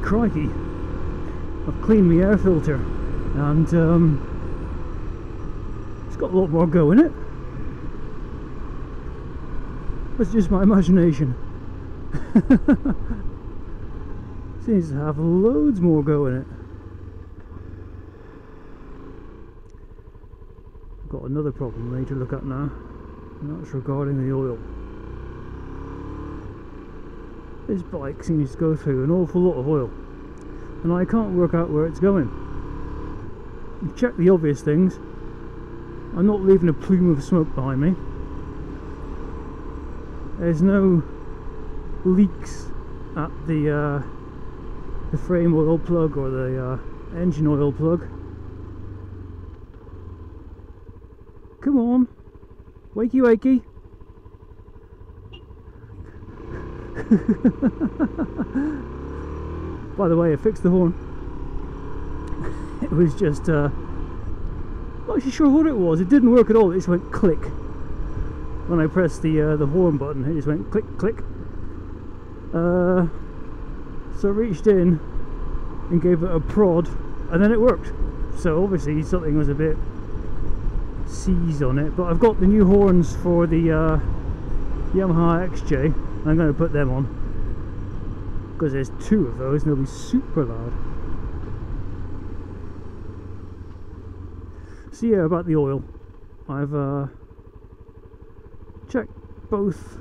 crikey, I've cleaned my air filter, and it's got a lot more go in it. That's just my imagination. Seems to have loads more go in it. I've got another problem I need to look at now, and that's regarding the oil. This bike seems to go through an awful lot of oil, and I can't work out where it's going. Check the obvious things. I'm not leaving a plume of smoke behind me. There's no leaks at the frame oil plug or the engine oil plug. Come on, wakey wakey. By the way, I fixed the horn. It was just not actually sure what it was. It didn't work at all. It just went click when I pressed the horn button. It just went click click. So I reached in and gave it a prod, and then it worked. So obviously something was a bit seized on it. But I've got the new horns for the Yamaha XJ. I'm going to put them on because there's two of those and they'll be super loud. So yeah, about the oil, I've checked both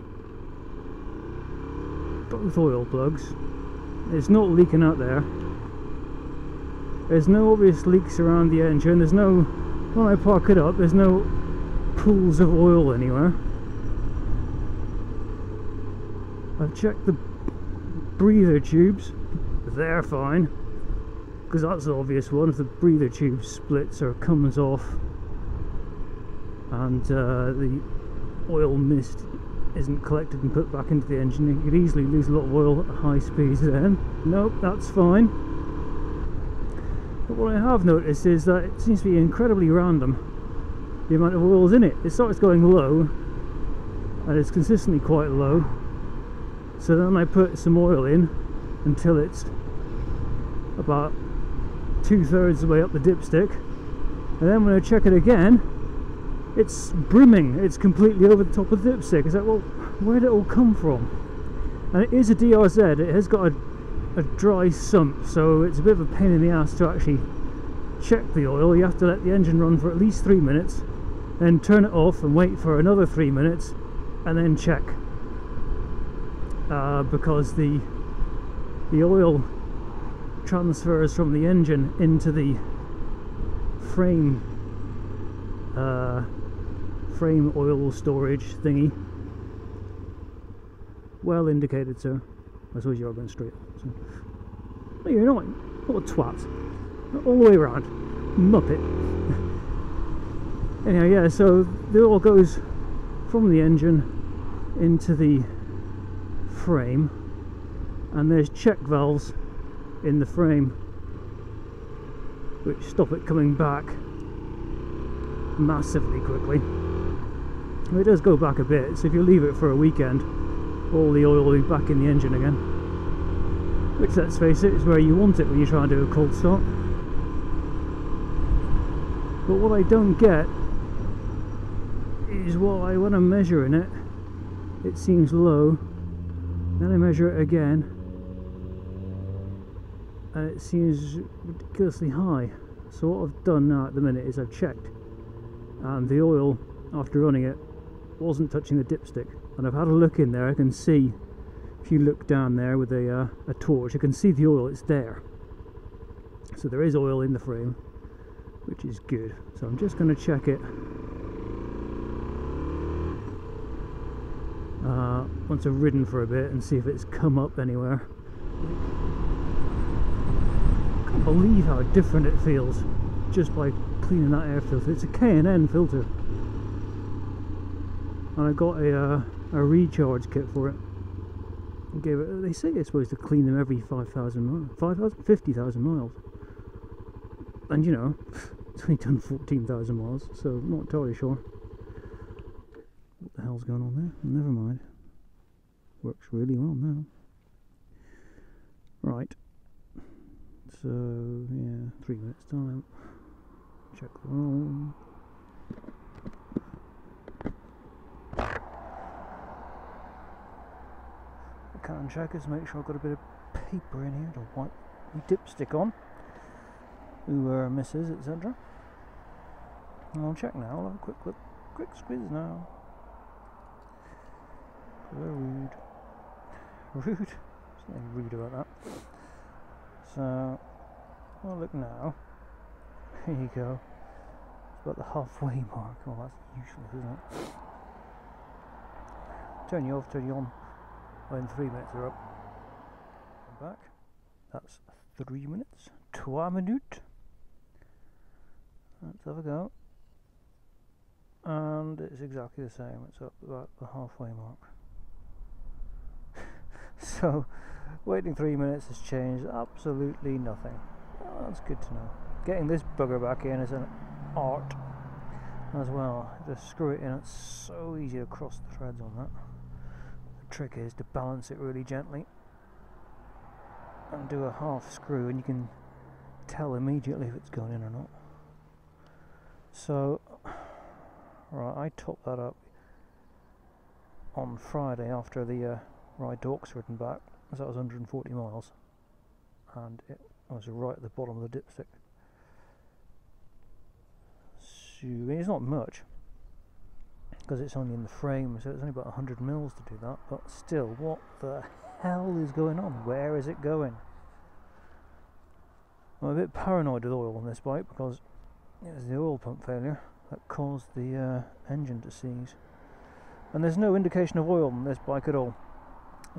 oil plugs. It's not leaking out there. There's no obvious leaks around the engine. There's no, when I park it up, there's no pools of oil anywhere. I've checked the breather tubes. They're fine, because that's the obvious one. If the breather tube splits or comes off and the oil mist isn't collected and put back into the engine, you could easily lose a lot of oil at high speeds then. Nope, that's fine. But what I have noticed is that it seems to be incredibly random, the amount of oils in it. It starts going low and it's consistently quite low, so then I put some oil in until it's about 2/3 the way up the dipstick, and then when I check it again, it's brimming. It's completely over the top of the dipstick. It's like, well, where did it all come from? And it is a DRZ. It has got a dry sump, so it's a bit of a pain in the ass to actually check the oil. You have to let the engine run for at least 3 minutes, then turn it off and wait for another 3 minutes, and then check. Because the oil transfers from the engine into the frame oil storage thingy. Well indicated, sir. I suppose you are going straight. So. No, you're not. What a twat. All the way around. Muppet. Anyhow, yeah, so the oil goes from the engine into the frame, and there's check valves in the frame which stop it coming back massively quickly. It does go back a bit, so if you leave it for a weekend, all the oil will be back in the engine again, which, let's face it, is where you want it when you try and do a cold start. But what I don't get is why, when I'm measuring it, it seems low, then I measure it again and it seems ridiculously high. So what I've done now at the minute is I've checked, and the oil, after running it, wasn't touching the dipstick. And I've had a look in there. I can see, if you look down there with a torch, you can see the oil. It's there. So there is oil in the frame, which is good. So I'm just going to check it once I've ridden for a bit and see if it's come up anywhere. I can't believe how different it feels just by cleaning that air filter. It's a K&N filter, and I got a recharge kit for it. I gave it. They say you're supposed to clean them every 5,000 miles, 50,000 miles, and you know, it's only done 14,000 miles, so I'm not entirely sure what the hell's going on there. Never mind. Works really well now. Right. So yeah, 3 minutes time. Check the oil. I can check is make sure I've got a bit of paper in here to wipe my dipstick on. Ooh, misses, etc. I'll check now. I'll have a quick look, quick squiz now. Very rude. Rude? There's nothing rude about that. So, I'll look now. Here you go. It's about the halfway mark. Oh, that's useless, isn't it? Turn you off, turn you on. When 3 minutes are up. I'm back. That's 3 minutes. 3 minutes. Let's have a go. And it's exactly the same. It's up about the halfway mark. So, waiting 3 minutes has changed absolutely nothing. Oh, that's good to know. Getting this bugger back in is an art as well. Just screw it in. It's so easy to cross the threads on that. The trick is to balance it really gently and do a half screw, and you can tell immediately if it's going in or not. So, right, I topped that up on Friday after the ride to Oxford and back, so that was 140 miles, and it was right at the bottom of the dipstick. So, it's not much, because it's only in the frame, so it's only about 100 mils to do that, but still, what the hell is going on? Where is it going? I'm a bit paranoid with oil on this bike, because it was the oil pump failure that caused the engine to seize. And there's no indication of oil on this bike at all.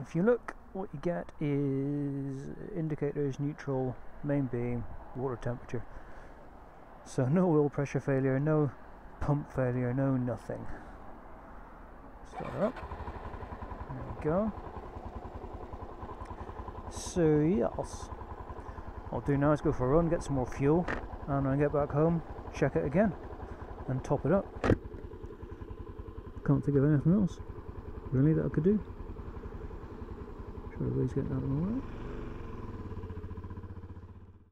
If you look, what you get is indicators, neutral, main beam, water temperature. So no oil pressure failure, no pump failure, no nothing. Start her up. There we go. So yes, what I'll do now is go for a run, get some more fuel, and when I get back home, check it again and top it up. Can't think of anything else really that I could do. Sure everybody's getting out of my way.